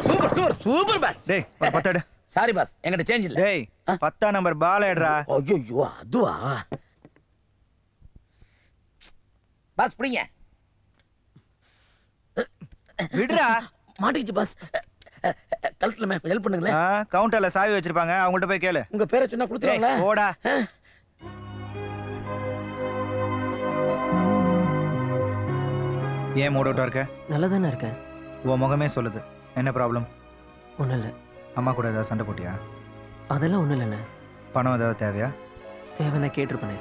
Super super super pass. டேய் ஒரு 10 எடு. சாரி பாஸ், என்கிட்ட சேஞ்ச் இல்ல. டேய் 10ஆம் நம்பர் பால் எடுடா. ஐயோ அதுவா பாஸ், பிடிங்க. விடுடா. மாட்டிக்கிச்சு பாஸ். கலெக்டர் மேம் ஹெல்ப் பண்ணுங்களேன். கவுண்டர்ல சாவி வச்சிருப்பாங்க, அவங்கள்ட்ட போய் கேளு. உங்க பேரை சொன்னா கொடுத்துருவாங்களா? போடா. ஏன் மூட் அவுட்டா இருக்க? நல்லா தானே இருக்கேன். உன் முகமே சொல்லுது. என்ன ப்ராப்ளம்? ஒன்றும் இல்லை. அம்மா கூட ஏதாவது சண்டை போட்டியா? அதெல்லாம் ஒன்றும் இல்லைண்ணே. பணம் ஏதாவது தேவையா? தேவைன்னா கேட்டிருப்பேனே.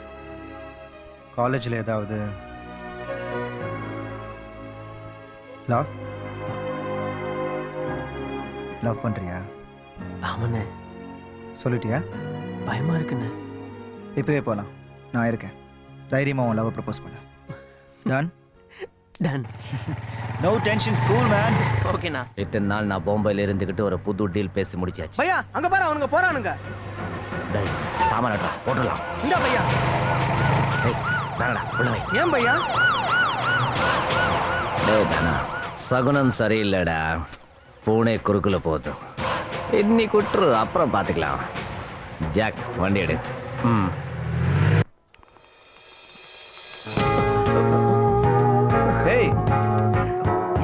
காலேஜில் ஏதாவது லவ் லவ் பண்ணுறியா? ஆமாண்ணே. சொல்லிட்டியா? பயமாக இருக்குண்ணே. இப்போவே போகலாம், நான் இருக்கேன். தைரியமாக உன் லவ் ப்ரப்போஸ் பண்ண. Done done. No tension school man. ஓகேண்ணா. இத்தனை நாள் நான் பாம்பேல இருந்துகிட்டு ஒரு புது டீல் பேசி முடிச்சாச்சு. பையா அங்க பாரு, அவனுங்க போறானுங்க. டேய் சாமானடா போடலாம். இந்த பையா. டேய் நாங்கடா உள்ள வை. ஏன் பையா? டேய் தானா சகுனம் சரியில்லைடா. பூனை குறுக்குல போகுது. இன்னி குற்று அப்புறம் பார்த்துக்கலாம். ஜாக் வண்டி எடு. ஏய்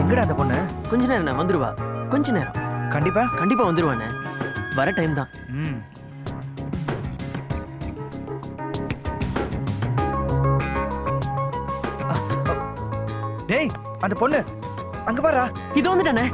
எங்கடா அந்த பொண்ணு? கொஞ்ச நேரம் வந்துருவா. கொஞ்ச நேரம். கண்டிப்பா வந்துருவானே. வர டைம் தான். டேய் அந்த பொண்ணு அங்க பாரா. இது வந்துட்டானே.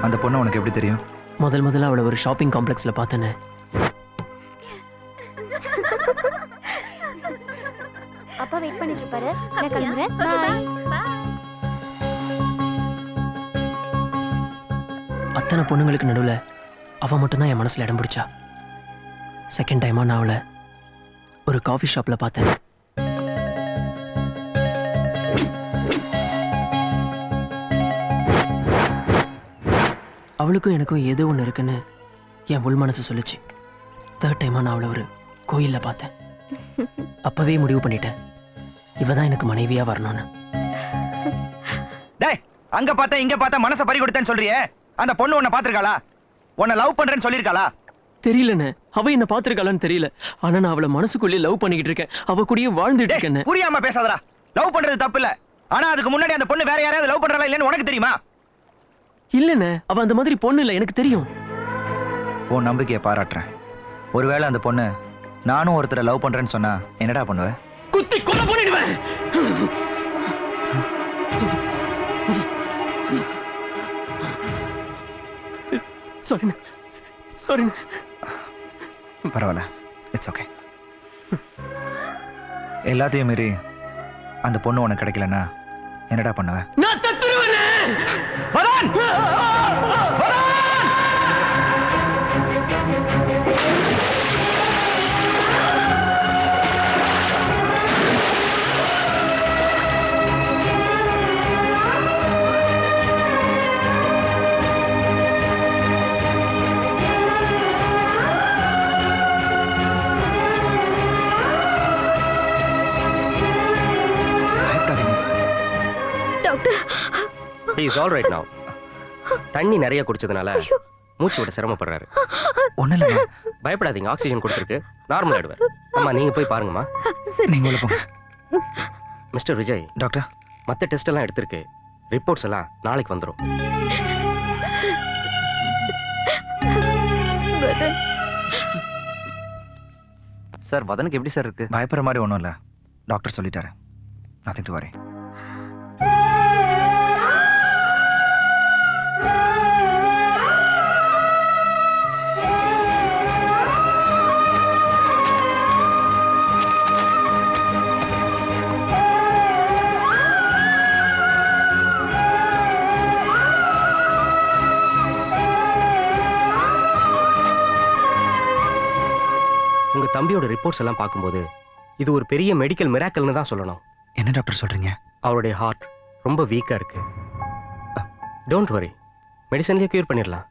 அந்த பொண்ணு உனக்கு எப்படி தெரியும்? முதல்ல அவளை ஒரு ஷாப்பிங் காம்ப்ளெக்ஸ்ல பார்த்தேனே. அப்பா வெயிட் பண்ணிட்டு இருப்பாரு. நான் கிளம்புறேன். பை. அத்தனை பொண்ணுங்களுக்கு நடுவுல அவ மட்டும் தான் என் மனசுல இடம் பிடிச்சா. செகண்ட் டைமா நான் அவளை ஒரு காஃபி ஷாப்ல பார்த்தேன். அவளுக்கும் எனக்கும் ஏதோ ஒன்று இருக்குன்னு என் உள் மனசு சொல்லிச்சு. தேர்ட் டைமா நான் அவளை ஒரு கோயில்ல பார்த்தேன். அப்பவே முடிவு பண்ணிட்டேன், இவதான் எனக்கு மனைவியா வரணும்னு. டேய் அங்க பார்த்தா இங்க பார்த்தா மனசை பறி கொடுத்தேன்னு சொல்றியே, அந்த பொண்ணு உன்னை பாத்திருக்காளா? உன்னை லவ் பண்றேன்னு சொல்லிருக்காளா? தெரியலன்னு. அவ என்ன பாத்திருக்காளான்னு தெரியல. ஆனா நான் அவளை மனசுக்குள்ளே லவ் பண்ணிக்கிட்டு இருக்கேன். அவ கூடயே வாழ்ந்துட்டு இருக்கேன். புரியாம பேசாதடா. லவ் பண்றது தப்பு இல்ல, ஆனா அதுக்கு முன்னாடி அந்த பொண்ணு வேற யாரையாவது லவ் பண்றாளா இல்லன்னு உனக்கு தெரியுமா? இல்லன்னு. அவ அந்த மாதிரி பொண்ணு இல்ல, எனக்கு தெரியும். உன் நம்பிக்கையை பாராட்டுறேன். ஒருவேளை அந்த பொண்ணு நானும் ஒருத்தரை லவ் பண்றேன்னு சொன்னா என்னடா பண்ணுவ? குத்தி கொலை பண்ணிடுவேன். சாரிண்ணே. பரவாயில்ல, இட்ஸ் ஓகே. எல்லாத்தையும் மீறி அந்த பொண்ணு உனக்கு கிடைக்கலன்னா என்னடா பண்ணுவ? நான் செத்துருவேனே. வரான் He is all right now. தண்ணி நிறைய குடிச்சதுனால மூச்சு விட சிரமப்படுறாரு. ஒண்ணும் இல்ல, பயப்படாதீங்க, ஆக்சிஜன் கொடுத்துருக்கு, நார்மல் ஆயிடுவார். அம்மா நீங்க போய் பாருங்கம்மா. நீங்க உள்ள போங்க. மிஸ்டர் விஜய், டாக்டர் மற்ற டெஸ்ட் எல்லாம் எடுத்திருக்கு, ரிப்போர்ட்ஸ் எல்லாம் நாளைக்கு வந்துடும். சார் வதனுக்கு எப்படி சார் இருக்கு? பயப்படுற மாதிரி ஒன்றும் இல்லை, டாக்டர் சொல்லிட்டாரு. Nothing to worry. உங்க தம்பியோட ரிப்போர்ட்ஸ் எல்லாம் பார்க்கும்போது இது ஒரு பெரிய மெடிக்கல் மிராக்கல்னு தான் சொல்லணும். என்ன டாக்டர் சொல்றீங்க? அவருடைய ஹார்ட் ரொம்ப வீக்கா இருக்கு. டோன்ட் வரி, மெடிசன்லயே கியூர் பண்ணிடலாம்.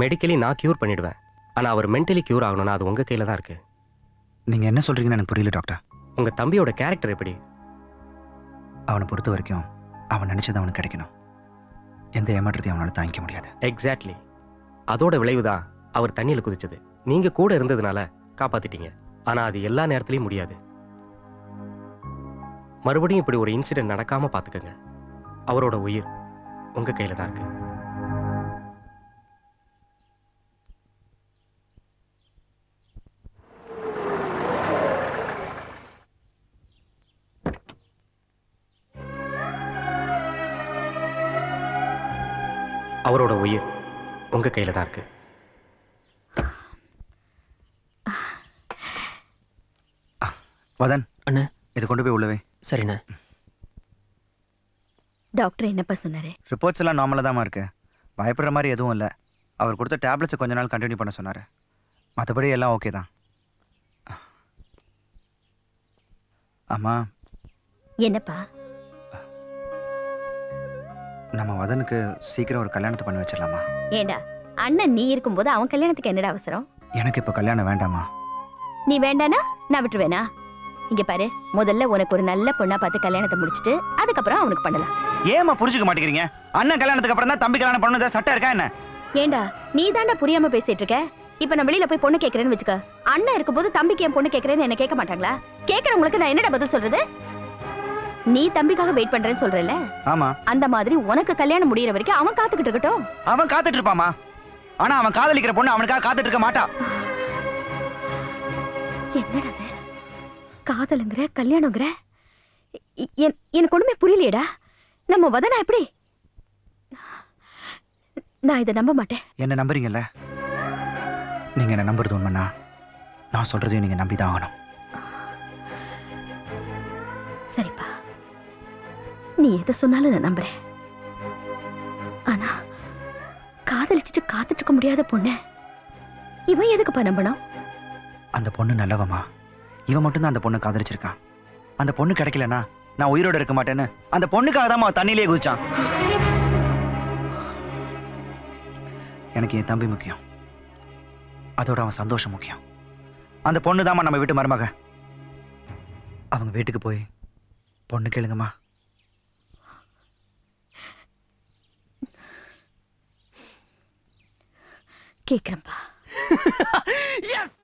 மெடிக்கலி நான் கியூர் பண்ணிடுவேன், ஆனா அவர் மென்டலி கியூர் ஆகணும்னா அது உங்க கையில தான் இருக்கு. நீங்க என்ன சொல்றீங்கன்னு எனக்கு புரியல டாக்டர். உங்க தம்பியோட கேரக்டர் எப்படி? அவனை பொறுத்த வரைக்கும் அவன் நினைச்சது அவனுக்கு கிடைக்கணும். எந்த ஏமாற்றத்தையும் அவனால தாங்கிக்க முடியாது. எக்ஸாக்ட்லி, அதோட விளைவுதான் அவர் தண்ணியில குதிச்சது. நீங்க கூட இருந்ததுனால காப்பாத்திட்டீங்க, ஆனா அது எல்லா நேரத்திலயும் முடியாது. மறுபடியும் இப்படி ஒரு இன்சிடென்ட் நடக்காம பாத்துக்கங்க. அவரோட உயிர் உங்க கையில தான் இருக்கு. அவரோட உயிர் உங்க கையில தான் இருக்கு. வதன், அண்ணே. இது கொண்டு போய் உள்ளவே. சரிண்ணே. டாக்டர் என்னப்பா சொன்னாரு? ரிப்போர்ட்ஸ் எல்லாம் நார்மலாக தான் இருக்கு. பயப்படுற மாதிரி எதுவும் இல்லை. அவர் கொடுத்த டேப்லெட்ஸை கொஞ்ச நாள் கண்டினியூ பண்ண சொன்னார். மற்றபடி எல்லாம் ஓகே தான். ஆமா, என்னப்பா? நம்ம வதனுக்கு சீக்கிரம் ஒரு கல்யாணத்தை பண்ணி வச்சிடலாமா? ஏண்டா, அண்ணன் நீ இருக்கும்போது அவன் கல்யாணத்துக்கு என்னடா அவசரம்? எனக்கு இப்போ கல்யாணம் வேண்டாமா? நீ வேண்டானா நான் விட்டுருவேனா? இங்க பாரு, முதல்ல உனக்கு ஒரு நல்ல பொண்ணா பார்த்து கல்யாணத்தை முடிச்சிட்டு அதுக்கப்புறம் அவனுக்கு பண்ணலாம். ஏமா புரிஞ்சுக்க மாட்டேங்கிறீங்க? அண்ணன் கல்யாணத்துக்கு அப்புறம் தான் தம்பி கல்யாணம் பண்ணணும் சட்டம் இருக்கா என்ன? ஏண்டா, நீ தாண்டா புரியாம பேசிட்டு இருக்க. இப்ப நான் வெளியில போய் பொண்ணு கேக்குறேன்னு வச்சுக்க, அண்ணன் இருக்கும்போது தம்பிக்கு என் பொண்ணு கேக்குறேன்னு என்ன கேட்க மாட்டாங்களா? கேக்குறவங்களுக்கு நான் என்னடா பதில் சொல்றது? நீ தம்பிக்காக வெயிட் பண்றேன்னு சொல்றல, ஆமா, அந்த மாதிரி உனக்கு கல்யாணம் முடியற வரைக்கும் அவன் காத்துக்கிட்டு இருக்கட்டும். அவன் காத்துட்டு இருப்பாமா? ஆனா அவன் காதலிக்கிற பொண்ணு அவனுக்காக காத்துட்டு இருக்க மாட்டா. என்னடா இது? காதலுங்கிற கல்யாணங்கிற எனக்கு ஒண்ணுமே புரியலையேடா. நம்ம வதனா எப்படி? நான் இதை நம்ப மாட்டேன். என்ன நம்புறீங்கல்ல? நீங்க என்ன நம்புறது உண்மைன்னா நான் சொல்றதையும் நீங்க நம்பிதான் ஆகணும். சரிப்பா, நீ எதை சொன்னாலும் நான் நம்புறேன். ஆனா காதலிச்சுட்டு காத்துட்டு இருக்க முடியாத பொண்ணு இவன் எதுக்குப்பா நம்பணும்? அந்த பொண்ணு நல்லவமா? இவன் மட்டும்தான் அந்த பொண்ணை காதலிச்சிருக்கான். அந்த பொண்ணு கிடைக்கலனா நான் உயிரோட இருக்க மாட்டேன்னு அந்த பொண்ணுக்காக தான் அவன் தண்ணியிலே குதிச்சான். எனக்கு என் தம்பி முக்கியம், அதோட அவன் சந்தோஷம் முக்கியம். அந்த பொண்ணு தாம்மா நம்ம வீட்டு மருமக. அவங்க வீட்டுக்கு போய் பொண்ணு கேளுங்கம்மா. கேக்குறேன்ப்பா. எஸ்